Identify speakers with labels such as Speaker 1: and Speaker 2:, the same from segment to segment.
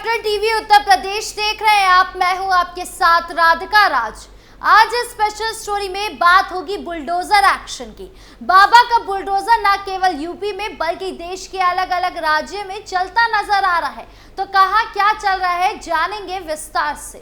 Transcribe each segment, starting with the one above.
Speaker 1: Patna TV Uttar Pradesh देख रहे हैं आप। मैं हूं आपके साथ राधिका राज। आज इस स्पेशल स्टोरी में बात होगी बुलडोजर एक्शन की। बाबा का बुलडोजर न केवल यूपी में बल्कि देश के अलग अलग राज्यों में चलता नजर आ रहा है। तो कहां क्या चल रहा है जानेंगे विस्तार से।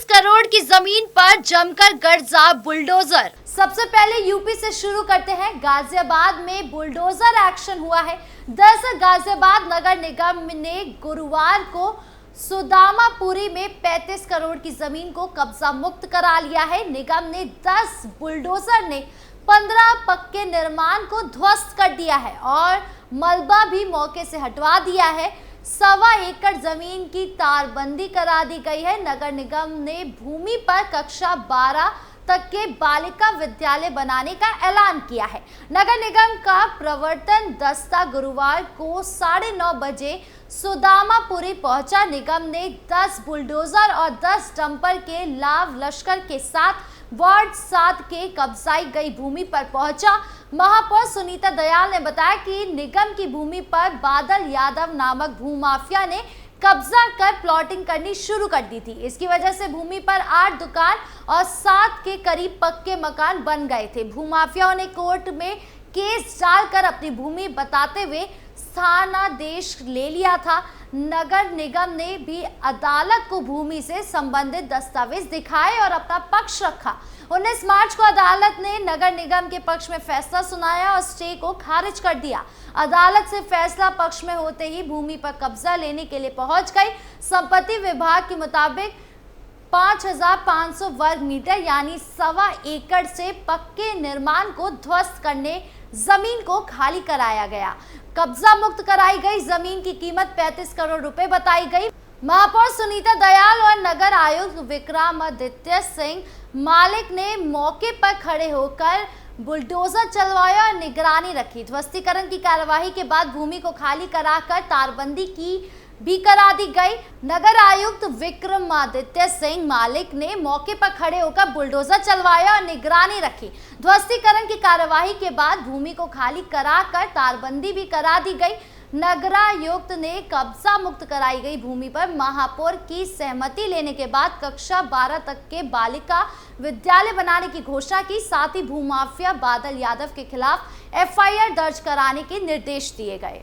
Speaker 1: करोड़ की जमीन पर जमकर गर्जा बुलडोजर। सबसे पहले यूपी से शुरू करते हैं। गाजियाबाद में बुलडोजर एक्शन हुआ है। दरअसल गाजियाबाद नगर निगम ने गुरुवार को सुदामापुरी में 35 करोड़ की जमीन को कब्जा मुक्त करा लिया है। निगम ने 10 बुलडोजर ने 15 पक्के निर्माण को ध्वस्त कर दिया है और मलबा भी मौके से हटवा दिया है। 1.25 एकड़ जमीन की तारबंदी करा दी गई है। नगर निगम ने भूमि पर कक्षा 12 तक के बालिका विद्यालय बनाने का ऐलान किया है। नगर निगम का प्रवर्तन दस्ता गुरुवार को 9:30 बजे सुदामापुरी पहुंचा। निगम ने 10 बुलडोजर और 10 डंपर के लाव लश्कर के साथ वार्ड 7 के कब्जाई गई भूमि पर पहुंचा। महापौर सुनीता दयाल ने बताया कि निगम की भूमि पर बादल यादव नामक भूमाफिया ने कब्जा कर प्लॉटिंग करनी शुरू कर दी थी। इसकी वजह से भूमि पर 8 दुकान और 7 के करीब पक्के मकान बन गए थे। भूमाफियाओं ने कोर्ट में केस डालकर अपनी भूमि बताते हुए स्थानादेश ले लिया था। नगर निगम ने भी अदालत को भूमि से संबंधित दस्तावेज दिखाए और अपना पक्ष रखा। 19 मार्च को अदालत ने नगर निगम के पक्ष में फैसला सुनाया और स्टे को खारिज कर दिया। अदालत से फैसला पक्ष में होते ही भूमि पर कब्जा लेने के लिए पहुंच गई। संपत्ति विभाग के मुताबिक 5,500 वर्ग मीटर यानी 1.25 एकड़ से पक्के निर्माण को ध्वस्त करने जमीन को खाली कराया गया। कब्जा मुक्त कराई गई जमीन की कीमत 35 करोड़ रुपए बताई गई। महापौर सुनीता दयाल और नगर आयुक्त विक्रमादित्य सिंह मालिक ने मौके पर खड़े होकर बुलडोजर चलवाया और निगरानी रखी। ध्वस्तीकरण की कार्यवाही के बाद भूमि को खाली कराकर तारबंदी की भी करा दी गई। नगर आयुक्त विक्रमादित्य सिंह मालिक ने मौके पर खड़े होकर बुलडोजर चलवाया और निगरानी रखी। ध्वस्तीकरण की कार्यवाही के बाद भूमि को खाली कराकर तारबंदी भी करा दी गई। नगरायुक्त ने कब्जा मुक्त कराई गई भूमि पर महापौर की सहमति लेने के बाद कक्षा 12 तक के बालिका विद्यालय बनाने की घोषणा की। साथ ही भूमाफिया बादल यादव के खिलाफ FIR दर्ज कराने के निर्देश दिए गए।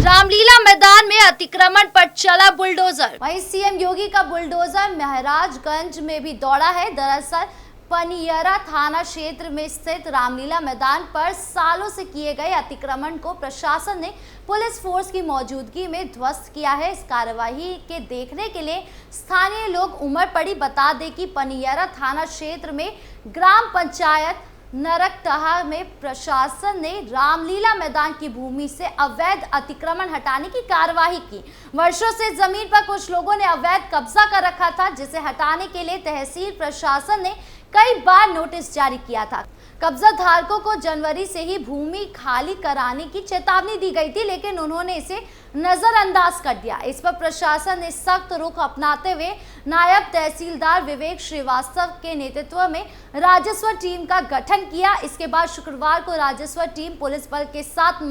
Speaker 1: रामलीला मैदान में अतिक्रमण पर चला बुलडोजर। वहीं सीएम योगी का बुलडोजर महाराजगंज में भी दौड़ा है। दरअसल पनियरा थाना क्षेत्र में स्थित रामलीला मैदान पर सालों से किए गए अतिक्रमण को प्रशासन ने पुलिस फोर्स की मौजूदगी में ध्वस्त किया है। इस कार्यवाही के देखने के लिए स्थानीय लोग उमड़ पड़ी। बता दें कि पनियरा थाना क्षेत्र में ग्राम पंचायत नरकटहा में प्रशासन ने रामलीला मैदान की भूमि से अवैध अतिक्रमण हटाने की कार्यवाही की। वर्षों से जमीन पर कुछ लोगों ने अवैध कब्जा कर रखा था, जिसे हटाने के लिए तहसील प्रशासन ने कई बार नोटिस जारी किया था। कब्जा धारकों को जनवरी से ही भूमि खाली कराने की चेतावनी दी गई थी, लेकिन उन्होंने इसे नजरअंदाज कर दिया। इस पर प्रशासन ने सख्त रुख अपनाते हुए नायब तहसीलदार विवेक श्रीवास्तव के नेतृत्व में राजस्व टीम का गठन किया। इसके बाद शुक्रवार को राजस्व टीम पुलिस बल के साथ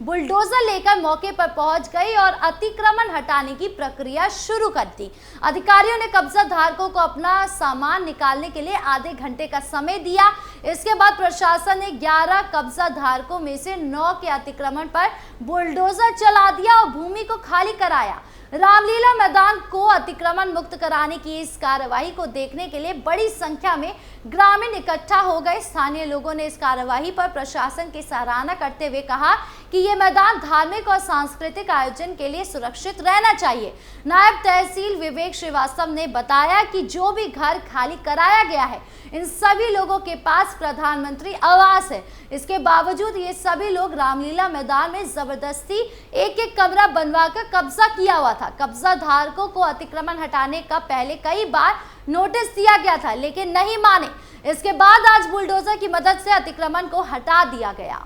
Speaker 1: बुलडोजर लेकर मौके पर पहुंच गई और अतिक्रमण हटाने की प्रक्रिया शुरू कर दी। अधिकारियों ने कब्जा धारकों को अपना सामान निकालने के लिए आधे घंटे का समय दिया। इसके बाद प्रशासन ने 11 कब्जा धारकों में से 9 के अतिक्रमण पर बुलडोजर चला दिया और भूमि को खाली कराया। रामलीला मैदान को अतिक्रमण मुक्त कराने की इस कार्यवाही को देखने के लिए बड़ी संख्या में ग्रामीण इकट्ठा हो गए। स्थानीय लोगों ने इस कार्यवाही पर प्रशासन की सराहना करते हुए कहा कि ये मैदान धार्मिक और सांस्कृतिक आयोजन के लिए सुरक्षित रहना चाहिए। नायब तहसील विवेक श्रीवास्तव ने बताया कि जो भी घर खाली कराया गया है, इन सभी लोगों के पास प्रधानमंत्री आवास है। इसके बावजूद ये सभी लोग रामलीला मैदान में जबरदस्ती एक कमरा बनवाकर कब्जा किया हुआ था। कब्जा धारकों को अतिक्रमण हटाने का पहले कई बार नोटिस दिया गया था, लेकिन नहीं माने। इसके बाद आज बुलडोजर की मदद से अतिक्रमण को हटा दिया गया।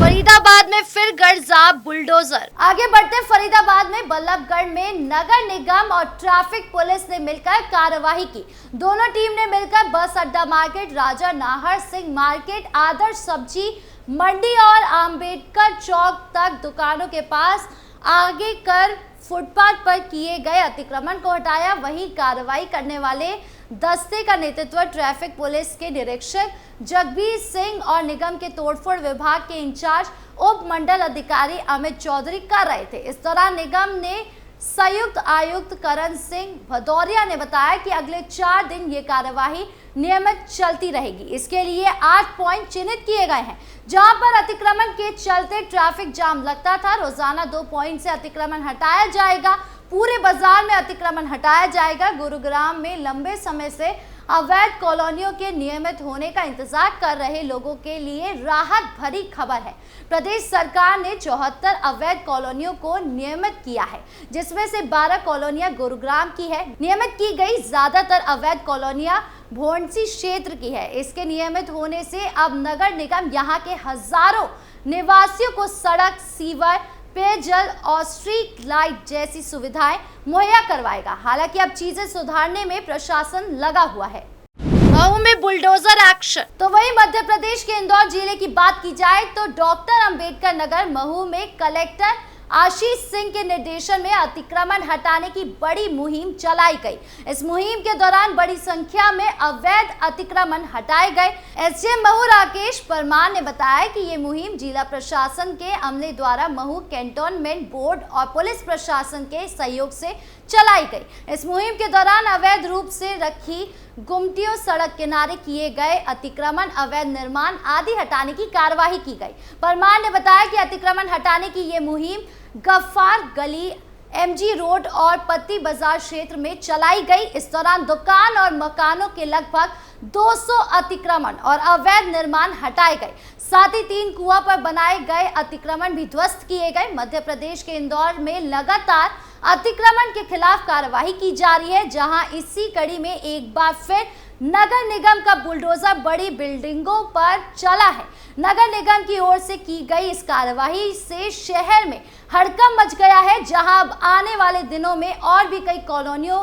Speaker 1: फरीदाबाद में फिर गड़जाब बुलडोजर। आगे बढ़ते फरीदाबाद में बल्लभगढ़ में नगर निगम और ट्रैफिक पुलिस ने मिलकर कार्यवाही की। दोनों टीम ने मिलकर बस अड्डा मार्केट, राजा नाहर सिंह मार्केट, आदर्श सब्जी मंडी और अंबेडकर चौक तक दुकानों के पास आगे कर फुटपाथ पर किए गए अतिक्रमण को हटाया। वहीं कार्रवाई करने वाले दस्ते का नेतृत्व ट्रैफिक पुलिस के निरीक्षक जगबीर सिंह और निगम के तोड़फोड़ विभाग के इंचार्ज उप मंडल अधिकारी अमित चौधरी कर रहे थे। इस दौरान निगम ने संयुक्त आयुक्त करण सिंह भदौरिया ने बताया कि अगले 4 दिन ये कार्यवाही नियमित चलती रहेगी। इसके लिए 8 पॉइंट चिन्हित किए गए हैं जहां पर अतिक्रमण के चलते ट्रैफिक जाम लगता था। रोजाना 2 पॉइंट से अतिक्रमण हटाया जाएगा। पूरे बाजार में अतिक्रमण हटाया जाएगा। गुरुग्राम में लंबे समय से अवैध कॉलोनियों के नियमित होने का इंतजार कर रहे लोगों के लिए राहत भरी खबर है। प्रदेश सरकार ने 74 अवैध कॉलोनियों को नियमित किया है, जिसमें से 12 कॉलोनियां गुरुग्राम की है। नियमित की गई ज्यादातर अवैध कॉलोनियां भोंडसी क्षेत्र की है। इसके नियमित होने से अब नगर निगम यहाँ के हजारों निवासियों को सड़क, सीवर, पेयजल और स्ट्रीट लाइट जैसी सुविधाएं मुहैया करवाएगा। हालांकि अब चीजें सुधारने में प्रशासन लगा हुआ है। महू में बुलडोजर एक्शन। तो वहीं मध्य प्रदेश के इंदौर जिले की बात की जाए तो डॉक्टर अंबेडकर नगर महू में कलेक्टर आशीष सिंह के निर्देशन में अतिक्रमण हटाने की बड़ी मुहिम चलाई गई। इस मुहिम के दौरान बड़ी संख्या में अवैध अतिक्रमण हटाए गए। एसडीएम महू राकेश परमार ने बताया कि ये मुहिम जिला प्रशासन के अमले द्वारा महू कैंटोनमेंट बोर्ड और पुलिस प्रशासन के सहयोग से चलाई गई। इस मुहिम के दौरान अवैध रूप से रखी गुमटियों, सड़क किनारे किए गए अतिक्रमण, अवैध निर्माण आदि हटाने की कार्यवाही की गई। परमार ने बताया कि अतिक्रमण हटाने की ये मुहिम गफ्फार गली, एमजी रोड और पत्ती बाजार क्षेत्र में चलाई गई। इस दौरान दुकान और मकानों के लगभग 200 अतिक्रमण और अवैध निर्माण हटाए गए। साथ ही 3 कुआं पर बनाए गए अतिक्रमण भी ध्वस्त किए गए। मध्य प्रदेश के इंदौर में लगातार अतिक्रमण के खिलाफ कार्यवाही की जा रही है, जहां इसी कड़ी में एक बार फिर नगर निगम का बुलडोजर बड़ी बिल्डिंगों पर चला है। नगर निगम की ओर से की गई इस कार्यवाही से शहर में हड़कंप मच गया है, जहां अब आने वाले दिनों में और भी कई कॉलोनियों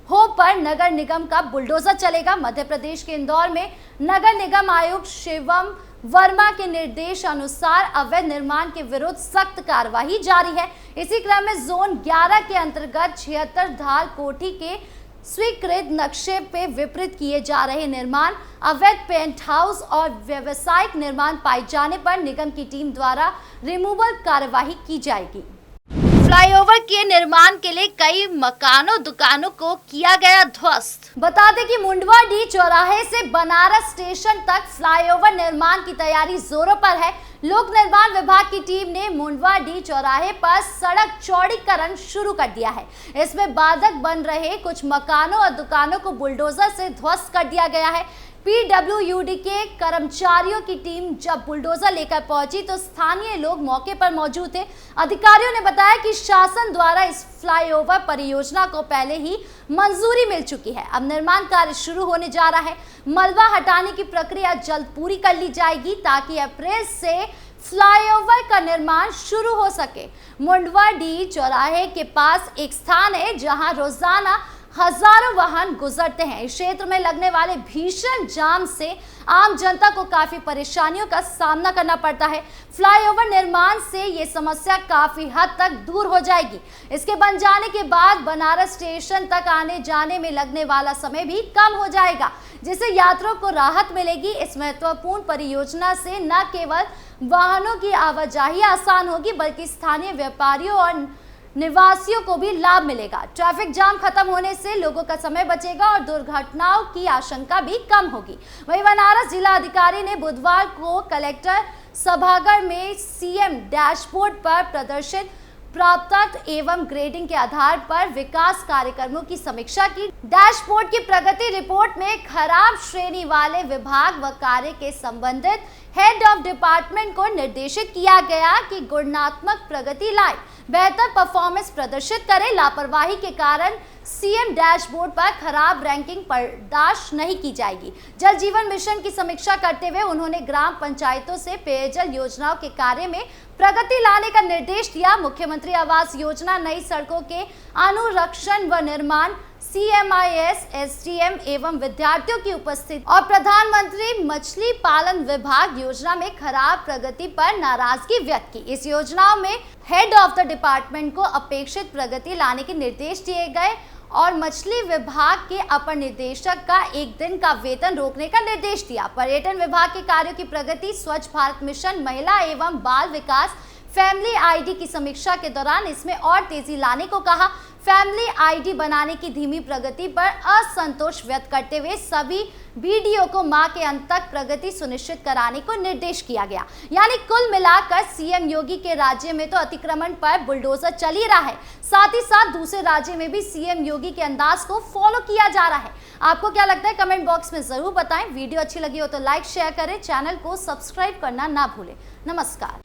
Speaker 1: हो पर नगर निगम का बुलडोजर चलेगा। मध्य प्रदेश के इंदौर में नगर निगम आयुक्त शिवम वर्मा के निर्देश अनुसार अवैध निर्माण के विरुद्ध सख्त कार्यवाही जारी है। इसी क्रम में जोन 11 के अंतर्गत 76 धाल कोठी के स्वीकृत नक्शे पे विपरीत किए जा रहे निर्माण, अवैध पेंट हाउस और व्यावसायिक निर्माण पाए जाने पर निगम की टीम द्वारा रिमूवल कार्यवाही की जाएगी। फ्लाईओवर के निर्माण के लिए कई मकानों, दुकानों को किया गया ध्वस्त। बता दें कि मुंडवाडीह चौराहे से बनारस स्टेशन तक फ्लाईओवर निर्माण की तैयारी जोरों पर है। लोक निर्माण विभाग की टीम ने मुंडवाडीह चौराहे पर सड़क चौड़ीकरण शुरू कर दिया है। इसमें बाधक बन रहे कुछ मकानों और दुकानों को बुलडोजर से ध्वस्त कर दिया गया है। पीडब्ल्यूडी के कर्मचारियों की टीम जब बुलडोजर लेकर पहुंची तो स्थानीय लोग मौके पर मौजूद थे। अधिकारियों ने बताया कि शासन द्वारा इस फ्लाईओवर परियोजना को पहले ही मंजूरी मिल चुकी है। अब निर्माण कार्य शुरू होने जा रहा है। मलबा हटाने की प्रक्रिया जल्द पूरी कर ली जाएगी ताकि अप्रैल से फ्लाईओवर का निर्माण शुरू हो सके। मुंडवाडीह चौराहे के पास एक स्थान है जहां रोजाना हजारों वाहन गुजरते हैं। इस क्षेत्र में लगने वाले भीषण जाम से आम जनता को काफी परेशानियों का सामना करना पड़ता है। फ्लाईओवर निर्माण से ये समस्या काफी हद तक दूर हो जाएगी। इसके बन जाने के बाद बनारस स्टेशन तक आने जाने में लगने वाला समय भी कम हो जाएगा, जिससे यात्रियों को राहत मिलेगी। इस महत्वपूर्ण परियोजना से न केवल वाहनों की आवाजाही आसान होगी, बल्कि स्थानीय व्यापारियों और निवासियों को भी लाभ मिलेगा। ट्रैफिक जाम खत्म होने से लोगों का समय बचेगा और दुर्घटनाओं की आशंका भी कम होगी। वहीं बनारस जिला अधिकारी ने बुधवार को कलेक्टर सभागार में सीएम डैशबोर्ड पर प्रदर्शित प्राप्त एवं ग्रेडिंग के आधार पर विकास कार्यक्रमों की समीक्षा की। डैशबोर्ड की प्रगति रिपोर्ट में खराब श्रेणी वाले विभाग व कार्य के संबंधित हेड ऑफ डिपार्टमेंट को निर्देशित किया गया कि गुणात्मक प्रगति लाए, बेहतर परफॉर्मेंस प्रदर्शित करें। लापरवाही के कारण सीएम डैशबोर्ड पर खराब रैंकिंग बर्दाश्त नहीं की जाएगी। जल जीवन मिशन की समीक्षा करते हुए उन्होंने ग्राम पंचायतों से पेयजल योजनाओं के कार्य में प्रगति लाने का निर्देश दिया। मुख्यमंत्री आवास योजना, नई सड़कों के अनुरक्षण व निर्माण, CMIS, SDM एवं विद्यार्थियों की उपस्थिति और प्रधानमंत्री मछली पालन विभाग योजना में खराब प्रगति पर नाराजगी व्यक्त की। इस योजनाओं में हेड ऑफ द डिपार्टमेंट को अपेक्षित प्रगति लाने के निर्देश दिए गए और मछली विभाग के अपर निदेशक का 1 दिन का वेतन रोकने का निर्देश दिया। पर्यटन विभाग के कार्यों की प्रगति, स्वच्छ भारत मिशन, महिला एवं बाल विकास, फैमिली ID की समीक्षा के दौरान इसमें और तेजी लाने को कहा। फैमिली ID बनाने की धीमी प्रगति पर असंतोष व्यक्त करते हुए सभी BDO को माह के अंत तक प्रगति सुनिश्चित कराने को निर्देश किया गया। यानी कुल मिलाकर CM योगी के राज्य में तो अतिक्रमण पर बुलडोजर चल ही रहा है, साथ ही साथ दूसरे राज्य में भी CM योगी के अंदाज को फॉलो किया जा रहा है। आपको क्या लगता है, कमेंट बॉक्स में जरूर बताएं। वीडियो अच्छी लगी हो तो लाइक शेयर करें, चैनल को सब्सक्राइब करना ना भूलें। नमस्कार।